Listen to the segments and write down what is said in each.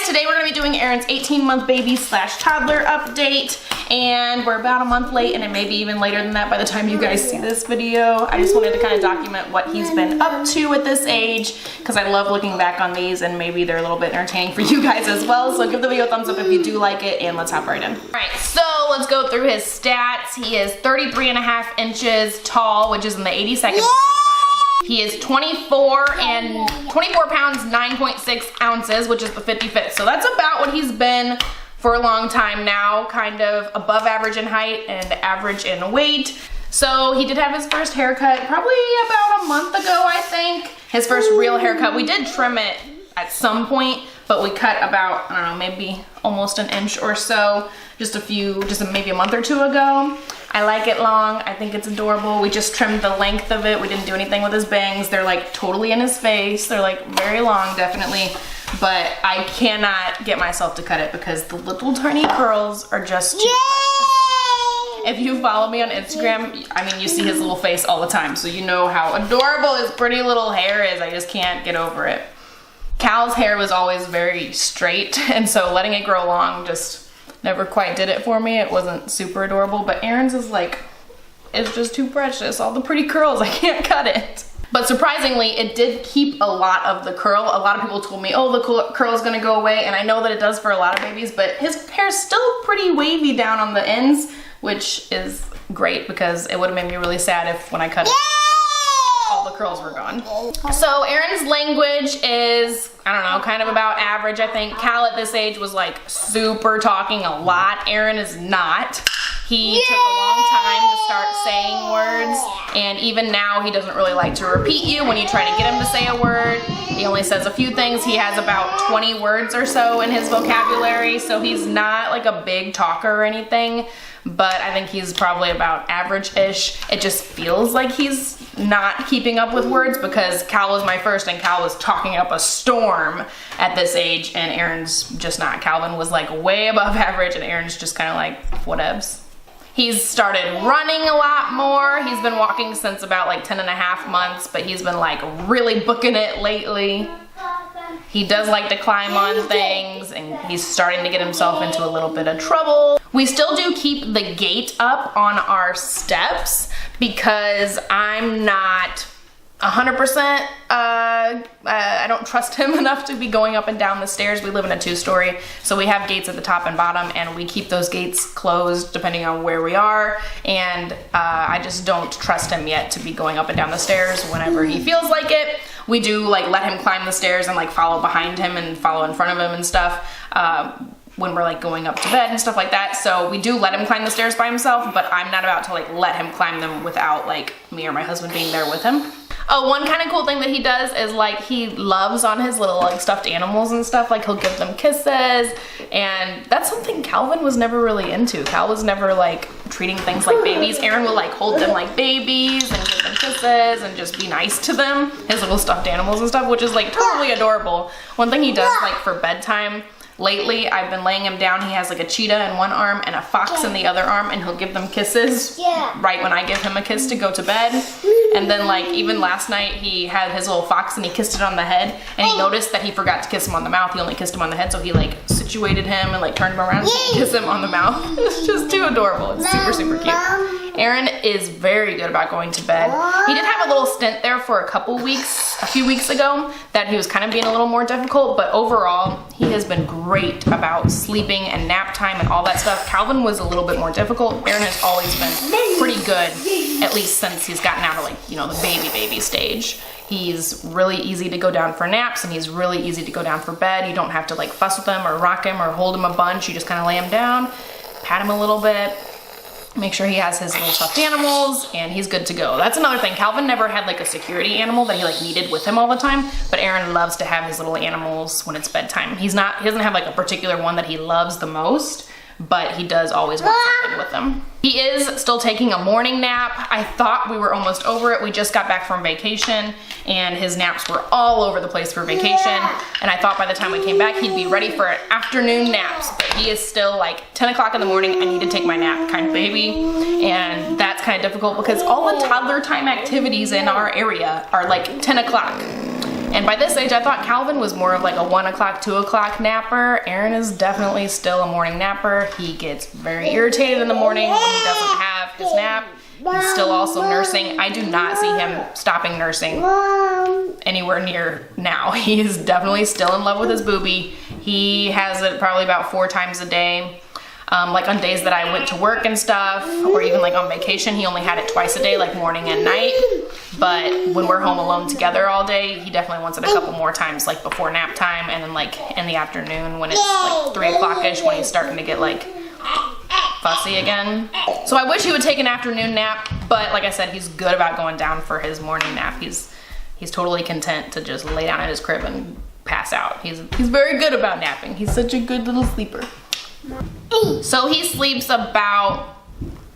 guys, today we're going to be doing Eren's 18-month baby slash toddler update, and we're about a month late, and it may be even later than that by the time you guys see this video. I just wanted to kind of document what he's been up to at this age, because I love looking back on these, and maybe they're a little bit entertaining for you guys as well, so give the video a thumbs up if you do like it, and let's hop right in. Alright, so let's go through his stats. He is 33.5 inches tall, which is in the 82nd percentile. He is 24 pounds, 9.6 ounces, which is the 55th. So that's about what he's been for a long time now, kind of above average in height and average in weight. So he did have his first haircut probably about a month ago, I think. His first real haircut. We did trim it at some point, but we cut about, I don't know, maybe almost an inch or so, just maybe a month or two ago. I like it long. I think it's adorable. We just trimmed the length of it. We didn't do anything with his bangs. They're like totally in his face. They're like very long, definitely. But I cannot get myself to cut it because the little tiny curls are just too precious. If you follow me on Instagram, I mean, you see his little face all the time. So you know how adorable his pretty little hair is. I just can't get over it. Cal's hair was always very straight. And so letting it grow long just never quite did it for me. It wasn't super adorable, but Eren's is like, it's just too precious. All the pretty curls, I can't cut it. But surprisingly, it did keep a lot of the curl. A lot of people told me, oh, the curl is gonna go away, and I know that it does for a lot of babies, but his hair's still pretty wavy down on the ends, which is great because it would have made me really sad if when I cut it, all the curls were gone. So Eren's language is, I don't know, kind of about average, I think. Cal at this age was like super talking a lot. Eren is not. He took a long time to start saying words, and even now he doesn't really like to repeat you when you try to get him to say a word. He only says a few things. He has about 20 words or so in his vocabulary, so he's not like a big talker or anything, but I think he's probably about average-ish. It just feels like he's not keeping up with words because Cal was my first, and Cal was talking up a storm at this age, and Eren's just not. Calvin was like way above average, and Eren's just kind of like whatevs. He's started running a lot more. He's been walking since about like 10.5 months, but he's been like really booking it lately. He does like to climb on things, and he's starting to get himself into a little bit of trouble. We still do keep the gate up on our steps because I'm not 100%, I don't trust him enough to be going up and down the stairs. We live in a 2-story, so we have gates at the top and bottom, and we keep those gates closed depending on where we are, and I just don't trust him yet to be going up and down the stairs whenever he feels like it. We do like let him climb the stairs and like follow behind him and follow in front of him and stuff when we're like going up to bed and stuff like that. So we do let him climb the stairs by himself, but I'm not about to like let him climb them without like me or my husband being there with him. Oh, one kind of cool thing that he does is like he loves on his little like stuffed animals and stuff. Like he'll give them kisses, and that's something Calvin was never really into. Cal was never like treating things like babies. Eren will like hold them like babies and give them kisses and just be nice to them, his little stuffed animals and stuff, which is like totally adorable. One thing he does like for bedtime, lately I've been laying him down. He has like a cheetah in one arm and a fox in the other arm, and he'll give them kisses right when I give him a kiss to go to bed. And then like even last night he had his little fox and he kissed it on the head, and he noticed that he forgot to kiss him on the mouth. He only kissed him on the head, so he like situated him and like turned him around and kissed him on the mouth. It's just too adorable. It's super, super cute. Eren is very good about going to bed. He did have a little stint there for a few weeks ago, that he was kind of being a little more difficult, but overall he has been great about sleeping and nap time and all that stuff. Calvin was a little bit more difficult. Eren has always been pretty good, at least since he's gotten out of like, you know, the baby stage. He's really easy to go down for naps, and he's really easy to go down for bed. You don't have to like fuss with him or rock him or hold him a bunch. You just kind of lay him down, pat him a little bit, make sure he has his little stuffed animals, and he's good to go. That's another thing. Calvin never had like a security animal that he like needed with him all the time, but Eren loves to have his little animals when it's bedtime. He doesn't have like a particular one that he loves the most, but he does always want something with them. He is still taking a morning nap. I thought we were almost over it. We just got back from vacation, and his naps were all over the place for vacation. And I thought by the time we came back, he'd be ready for afternoon naps. But he is still like 10 o'clock in the morning, I need to take my nap kind of baby. And that's kind of difficult because all the toddler time activities in our area are like 10 o'clock. And by this age, I thought Calvin was more of like a 1 o'clock, 2 o'clock napper. Eren is definitely still a morning napper. He gets very irritated in the morning when he doesn't have his nap. He's still also nursing. I do not see him stopping nursing anywhere near now. He is definitely still in love with his boobie. He has it probably about 4 times a day. Like on days that I went to work and stuff, or even like on vacation, he only had it twice a day, like morning and night. But when we're home alone together all day, he definitely wants it a couple more times, like before nap time, and then like in the afternoon when it's like 3 o'clock-ish, when he's starting to get like fussy again. So I wish he would take an afternoon nap, but like I said, he's good about going down for his morning nap. He's totally content to just lay down in his crib and pass out. He's very good about napping. He's such a good little sleeper. So he sleeps about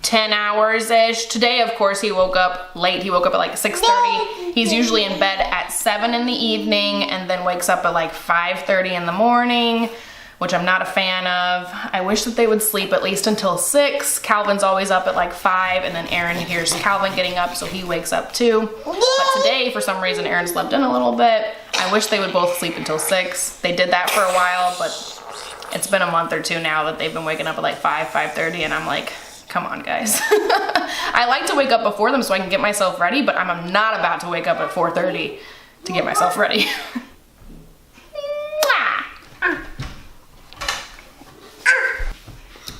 10 hours-ish. Today, of course, he woke up late. He woke up at like 6:30. He's usually in bed at 7 in the evening and then wakes up at like 5:30 in the morning, which I'm not a fan of. I wish that they would sleep at least until 6. Calvin's always up at like 5, and then Eren hears Calvin getting up, so he wakes up too. But today, for some reason, Eren slept in a little bit. I wish they would both sleep until 6. They did that for a while, but it's been a month or two now that they've been waking up at like 5:30, and I'm like, come on, guys. I like to wake up before them so I can get myself ready, but I'm not about to wake up at 4:30 to get myself ready.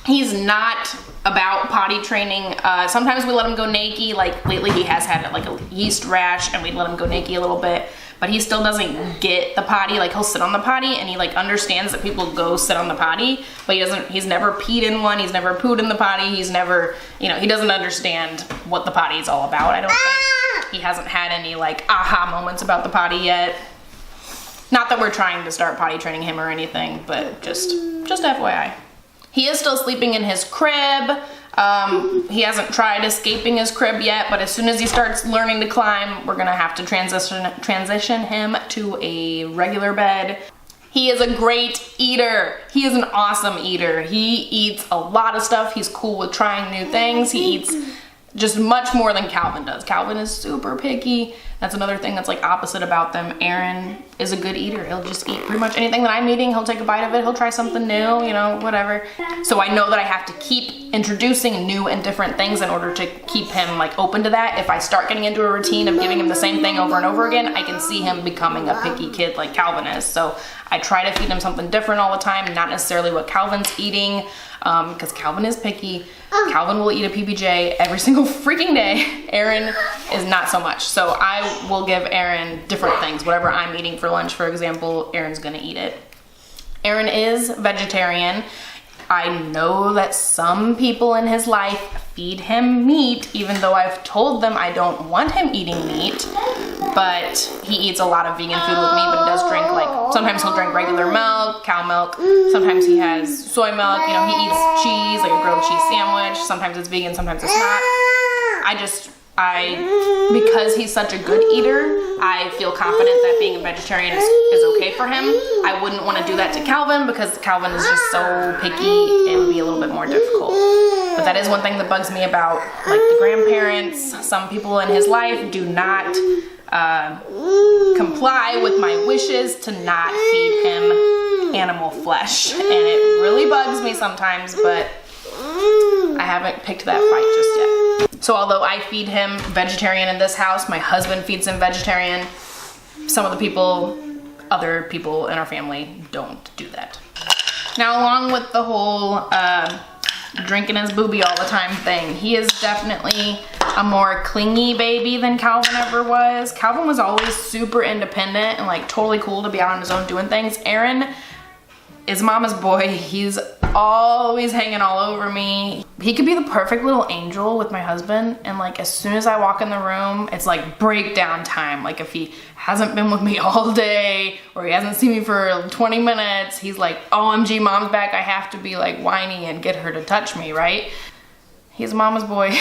He's not about potty training. Sometimes we let him go naked. Like lately he has had like a yeast rash and we let him go naked a little bit, but he still doesn't get the potty. Like he'll sit on the potty and he like understands that people go sit on the potty, but he's never peed in one. He's never pooed in the potty. He's never, you know, he doesn't understand what the potty is all about. I don't think he hasn't had any like aha moments about the potty yet. Not that we're trying to start potty training him or anything, but just FYI. He is still sleeping in his crib. He hasn't tried escaping his crib yet, but as soon as he starts learning to climb, we're gonna have to transition him to a regular bed. He is a great eater. He is an awesome eater. He eats a lot of stuff. He's cool with trying new things. He eats just much more than Calvin does. Calvin is super picky. That's another thing that's like opposite about them. Eren is a good eater. He'll just eat pretty much anything that I'm eating. He'll take a bite of it. He'll try something new, you know, whatever. So I know that I have to keep introducing new and different things in order to keep him like open to that. If I start getting into a routine of giving him the same thing over and over again, I can see him becoming a picky kid like Calvin is. So I try to feed him something different all the time, not necessarily what Calvin's eating, because Calvin is picky. Calvin will eat a PBJ every single freaking day. Eren is not so much. So I will give Eren different things. Whatever I'm eating for lunch, for example, Eren's gonna eat it. Eren is vegetarian. I know that some people in his life feed him meat, even though I've told them I don't want him eating meat, but he eats a lot of vegan food with me, but he does drink like, sometimes he'll drink regular milk, cow milk, sometimes he has soy milk, you know, he eats cheese, like a grilled cheese sandwich, sometimes it's vegan, sometimes it's not. Because he's such a good eater, I feel confident that being a vegetarian is okay for him. I wouldn't want to do that to Calvin because Calvin is just so picky, it would be a little bit more difficult. But that is one thing that bugs me about like the grandparents. Some people in his life do not comply with my wishes to not feed him animal flesh. And it really bugs me sometimes, but I haven't picked that fight just yet. So although I feed him vegetarian in this house, my husband feeds him vegetarian, some of the people, other people in our family don't do that. Now, along with the whole drinking his boobie all the time thing, he is definitely a more clingy baby than Calvin ever was. Calvin was always super independent and like totally cool to be out on his own doing things. Eren is mama's boy. He's always hanging all over me. He could be the perfect little angel with my husband, and like as soon as I walk in the room, it's like breakdown time. Like if he hasn't been with me all day or he hasn't seen me for 20 minutes, he's like, OMG, mom's back. I have to be like whiny and get her to touch me, right? He's mama's boy.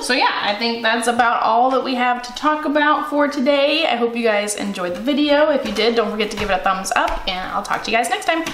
So yeah, I think that's about all that we have to talk about for today. I hope you guys enjoyed the video. If you did, don't forget to give it a thumbs up, and I'll talk to you guys next time.